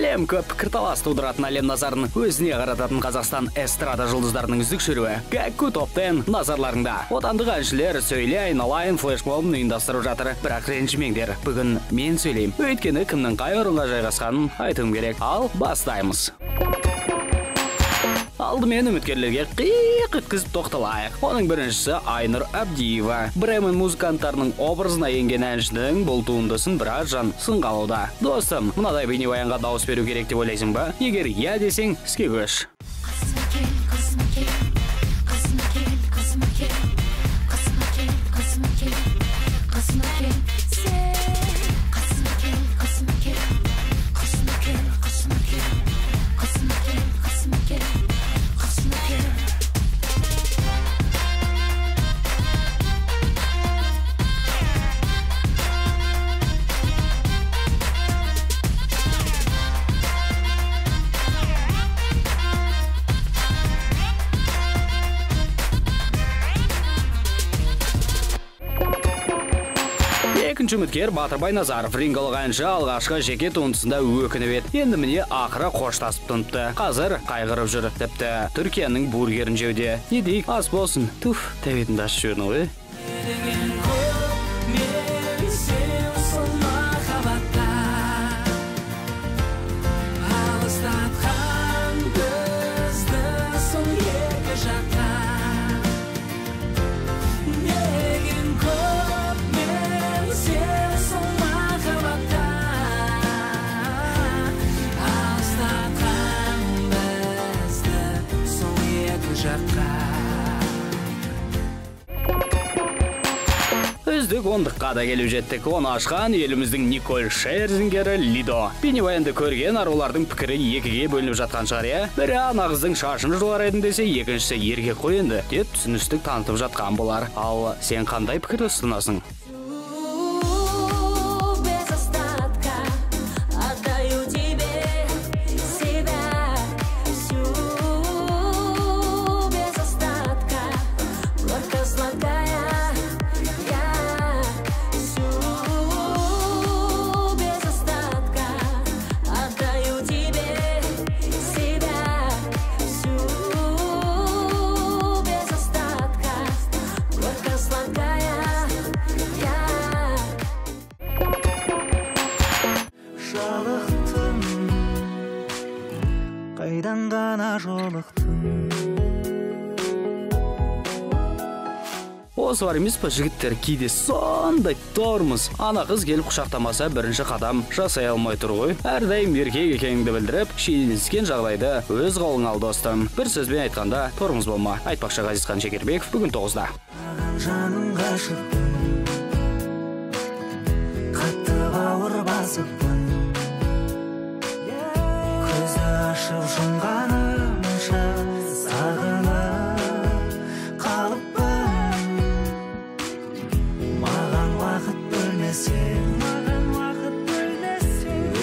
Білем көп пікірталас тудыратын әлем назарын өзіне қарататын Қазақстан эстрада жұлдыздарының үздік шеруі Каку Топ 10 назарларыңда. Отандық әншілер сөйле айналайын флешмобын ұйымдастырып жатыр. Бірақ ренжімеңдер, бүгін мен сөйлеймін. Өйткені кімнің қай орынға жайғасқанын айтуым керек. Ал бастаймыз. Алдымен үміткерлерге қиық еткізіп тоқталайық. Оның біріншісі Айнұр Абдиева. Бремен музыканттарының образына енген әншінің бұл туындысын біраз жан сынға алуда. Достым, мынадай бейнебаянға дауыс беру керек деп ойлайсың ба? Егер иә десең, іске көш. Екінші үміткер Батырбай Назаров. Рингалық әнші алғашқы жеке туындысында өкініп еді. Енді міне ақыры қоштасып тыныпты. Қазір қайғырып жүр. Тіпті Түркияның бургерін жеуде. Не дейік, ас болсын. Туф, тәбетін даш жүрін ғой. Үздік ондыққа да келіп жеттік. Оны ашқан еліміздің Николь Шерзингері Лидо. Бейнебаянды көрген арулардың пікірі екіге бөлініп жатқан шығар, иә? Бірі ана қыздың шашын жұларайдың десе, екіншісі еркек қой енді деп түсіністік танытып жатқан болар. Ал сен қандай пікірді ұстанасың? Қайдан ғана жолықтым. Осы бар емес па жігіттер, кейде сондай тормыз. Ана қыз келіп құшақтамаса бірінші қадам жасай алмай тұр ғой. Әрдайым еркек екеніңді білдіріп, шиеленіскен жағдайды өз қолыңа ал достым. Бір сөзбен айтқанда тормыз болма. Айтпақшы Ғазизхан Шекербеков бүгін 9-да. Жаным ғашықпын, қатты бауыр басыппын, көзді ашып жұмғанымша сағынып қалыппын. Маған уақыт бөлмесең,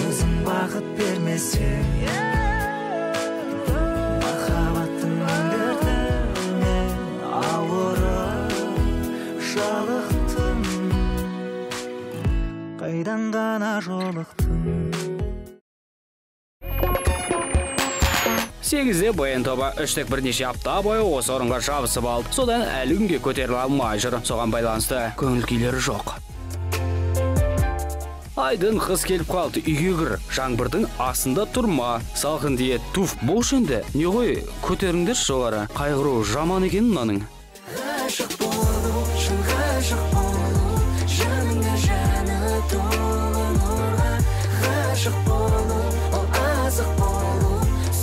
өзің бақыт бермесең, махаббаттың дертімен ауырып жалықтым. Қайдан ғана жолықтым. 8-де Баян тобы үштік бірнеше апта бойы осы орынға жабысып алды. Содан әлі күнге көтеріле алмай жүр. Соған байланысты көңіл күйлері жоқ. Айдын қыз келіп қалды, үйге кір. Жаңбырдың астында тұрма. Салқын дие, туф, бош енді. Не ғой, көтеріңдер жоғары. Қайғыру жаман екен мынаның. Ғашық болу, шын ғашық болу, жаныңа жаны толы нұрға. Ғашық болу, ол азық болу,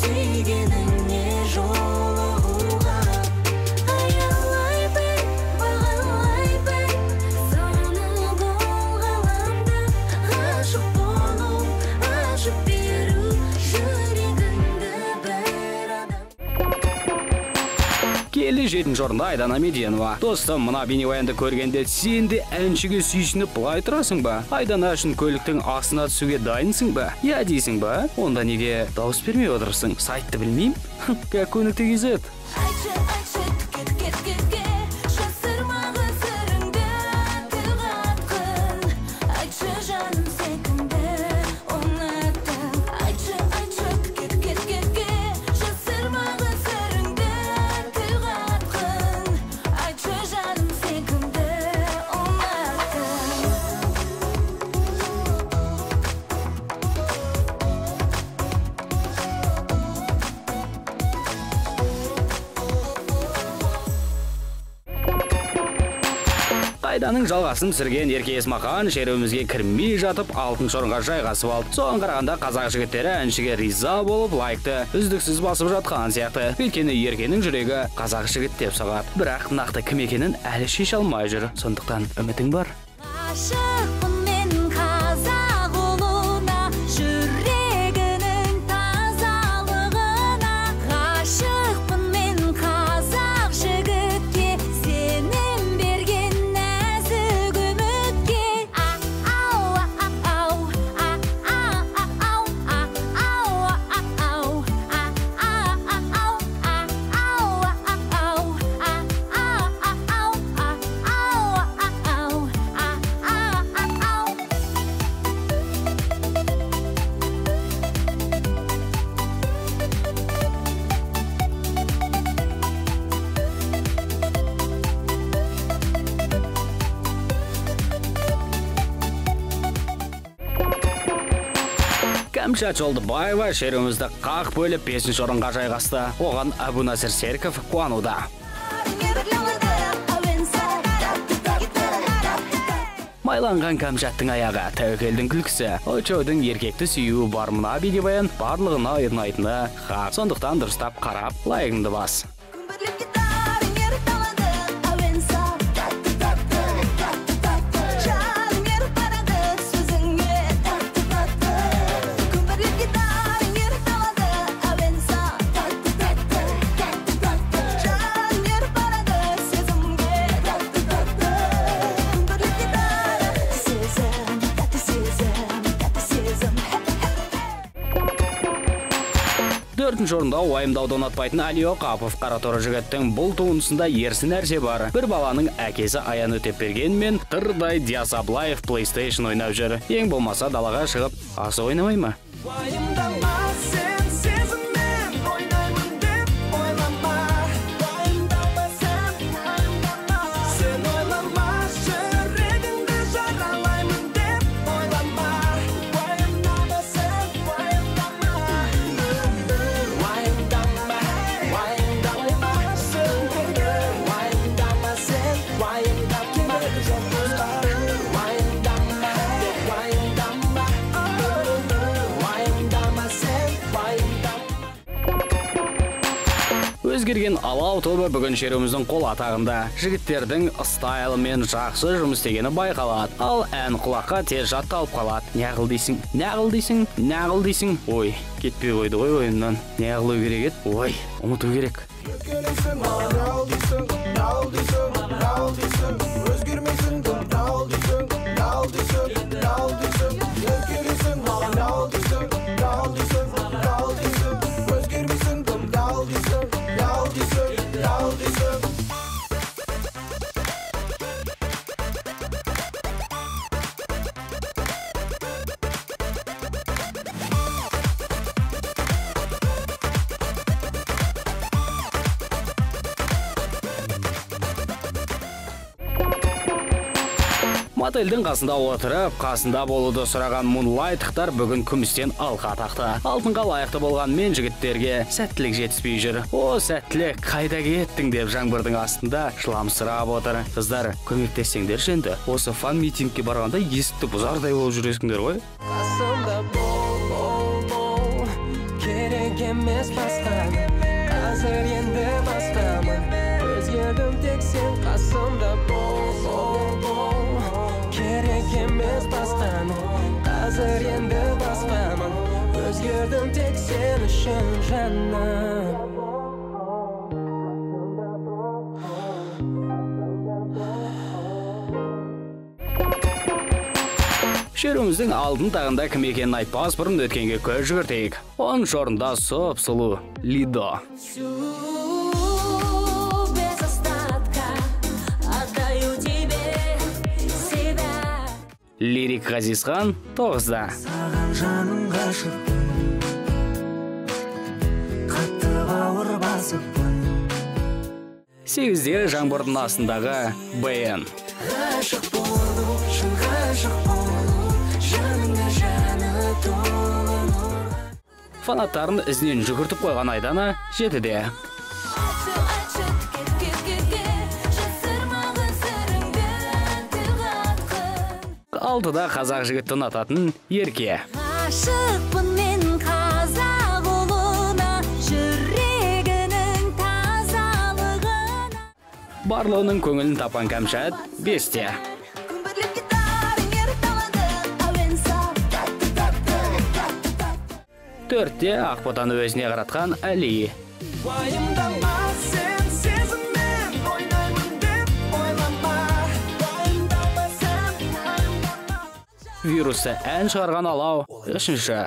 сүйгеніңе жолығуға. Аялай біл, бағалай біл, соны бұл ғаламда. Ғашық болу, ашып беру, жүрегіңді бір адам. Келі 7-ші орында Айдана Меденова. Достым, мына бейнебаянды көргенде сен де әншіге сүйсініп былай тұрасың ба? Айдана үшін көліктің астына түсуге дайынсың ба? Я дейсің ба? Онда неге дауыс бермей отырсың? Сайтты білмеймін? Как көңілді кезет? Айтшы жаным секінді, оны Айданың жалғасын түсірген Ерке Есмахан шеруімізге кірмей жатып алтыншы орынға жайғасып алды. Соған қарағанда қазақ жігіттері әншіге риза болып лайкты үздіксіз басып жатқан сияқты. Өйткені Еркенің жүрегі қазақ жігіт деп соғады. Бірақ нақты кім екенін әлі шеше алмай жүр. Сондықтан үмітің бар. Кәмшат Жолдыбаева шеруімізді қақ бөліп 5-ші орынға жайғасты. Оған Әбу Насыр Серіков қуануда. Майланған Кәмшаттың аяғы, тәуекелдің күлкісі, очоудың еркекті сүюі бар мына бейнебаян барлығына айырнайтыны хақ. Сондықтан дұрыстап қарап, лайығыңды бас. Төртінші орында уайымдауды ұнатпайтын Али Оқапов қараторы жігіттің бұл туындысында ерсі нәрсе бар. Бір баланың әкесі Аян Өтепберген мен Тырдай Диасаблаев PlayStation ойнап жүр. Ең болмаса далаға шығып, асы ойнамай ма? Өзгерген Алау тобы бүгін шеруіміздің қол атағында. Жігіттердің стайлымен жақсы жұмыс істегені байқалады. Ал ән құлаққа тез жатталып қалады. Неғыл дейсің? Ой, кетпей қойды ғой ойымнан. Неғылу керек еді? Ой, ұмыту керек. Мотельдің қасында отырып, қасында болуды сұраған Мунлайттықтар бүгін күмістен алқа тақты. Алтынға лайықты болған мен жігіттерге сәттілік жетіспей жүр. О, сәттілік, қайда кеттің деп жаңбырдың астында жыламсырап отыр. Қыздар, көмектессеңдер енді. Осы фан митингке барғанда есікті бұзардай болып жүресіңдер ғой. Қасымда бол, керек емес басқан, қазір енді басқамын. Өзгердім тек сен қасымда бол, керек емес басқаны, қазір енді басқамын. Өзгердім тек сен үшін жаным. Шеруіміздің алдын тағында кім екенін айтпас бұрын өткенге көз жүгіртейік. 10-шы орында сұп-сұлу Лидо. Лирик Ғазизхан 9-да. Саған жаным ғашықпын, қатты бауыр басыппын. 8-де жаңбырдың астындағы БН. Ғашық болу, шын ғашық болу, жаныңа жаны толы нұрға. Фанаттарын ізінен жүгіртіп қойған Айдана 7-де. алтыда қазақ жігітті ұнататын Ерке. Ғашықпын мен қазақ ұлына, жүрегінің тазалығына. Барлығының көңілін тапқан Кәмшат 5-те. Күмбірлеп гитараң еріп талады, әуен сап, тәтті. 4-те Ақботаны өзіне қаратқан Әли. Уайымдама сен сезіммен, ойнаймын деп ойлама. Уайымдама сен, уайымдама. Вирусты ән шығарған Алау 3-ші.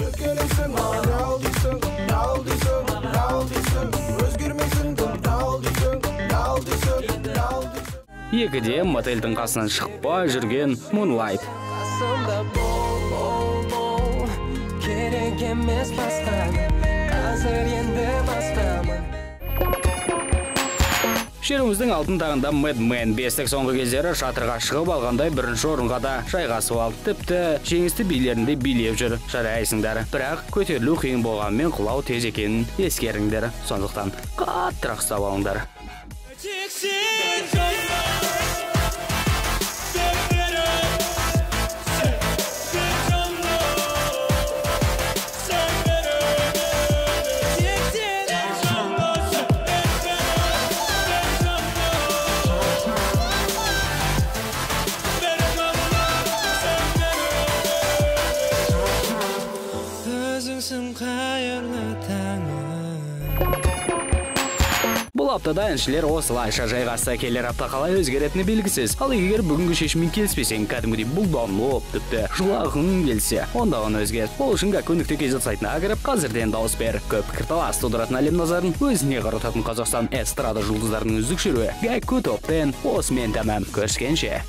Өткересің, аял дейсің, дал дейсің, дал дейсің. Өзгермейсің, дал дейсің, дал дейсің, дал дейсің. 2-де мотельдің қасынан шықпай жүрген Moonlight. Қасымда бол, керек емес басқан, қазір енді басқамын. Шеруіміздің алтын тағында Mad Men 5-тік соңғы кездері шатырға шығып алғандай бірінші орынға да жайғасып алды. Тіпті жеңісті билерінде билеп жүр, жарайсыңдар. Бірақ көтерілу қиын болғанмен құлау тез екенін ескеріңдер. Сондықтан қаттырақ ұстап алыңдар. Өзіңсің қайырлы таңым. Бұл аптада әншілер осылайша жайғасса, келер апта қалай өзгеретіні белгісіз. Ал егер бүгінгі шешіммен келіспесең, кәдімгідей бұлданып, тіпті жылағың келсе, онда оны өзгерт. Ол үшін Gakku.kz сайтына кіріп, қазірден дауыс бер. Көп пікірталас тудыратын әлем назарын өзіне қарататын Қазақстан эстрада жұлдыздарының үздік шеруі Gakku Top 10 осымен тәмам. Көріскенше.